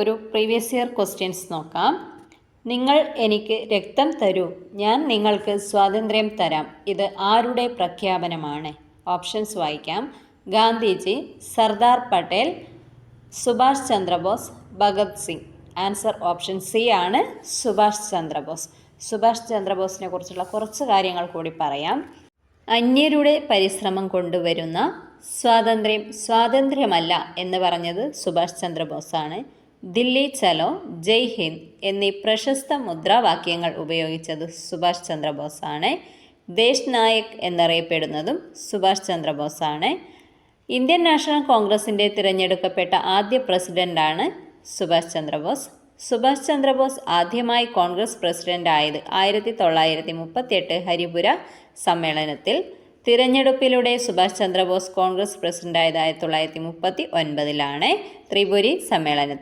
ഒരു previous year questions നോക്കാം. നിങ്ങൾ എനിക്ക് രക്തം തരൂ, ഞാൻ നിങ്ങൾക്ക് സ്വാതന്ത്ര്യം തരാം. ഇത് ആരുടെ പ്രഖ്യാപനമാണ്? ഓപ്ഷൻസ് വായിക്കാം. Gandhiji, Sardar Patel, Subhash Chandrabose, Bhagat Singh. Answer option C ആണ്, സുഭാഷ് ചന്ദ്രബോസ്. സുഭാഷ് ചന്ദ്രബോസിനെ കുറിച്ചുള്ള കുറച്ച് കാര്യങ്ങൾ കൂടി പറയാം. അന്യരുടെ പരിശ്രമം കൊണ്ടുവരുന്ന സ്വാതന്ത്ര്യം സ്വാതന്ത്ര്യമല്ല എന്ന് പറഞ്ഞത് സുഭാഷ് ചന്ദ്രബോസാണ്. ദില്ലി ചലോ, ജയ് ഹിന്ദ് എന്നീ പ്രശസ്ത മുദ്രാവാക്യങ്ങൾ ഉപയോഗിച്ചത് സുഭാഷ് ചന്ദ്രബോസാണ്. ദേശ് നായക് എന്നറിയപ്പെടുന്നതും സുഭാഷ് ചന്ദ്രബോസാണ്. ഇന്ത്യൻ നാഷണൽ കോൺഗ്രസിൻ്റെ തിരഞ്ഞെടുക്കപ്പെട്ട ആദ്യ പ്രസിഡന്റാണ് സുഭാഷ് ചന്ദ്രബോസ്. സുഭാഷ് ചന്ദ്രബോസ് ആദ്യമായി കോൺഗ്രസ് പ്രസിഡന്റ് ആയത് 1938 ഹരിപുര സമ്മേളനത്തിൽ. തിരഞ്ഞെടുപ്പിലൂടെ സുഭാഷ് ചന്ദ്രബോസ് കോൺഗ്രസ് പ്രസിഡന്റായത് 1939 ത്രിപുരി സമ്മേളനത്തിൽ.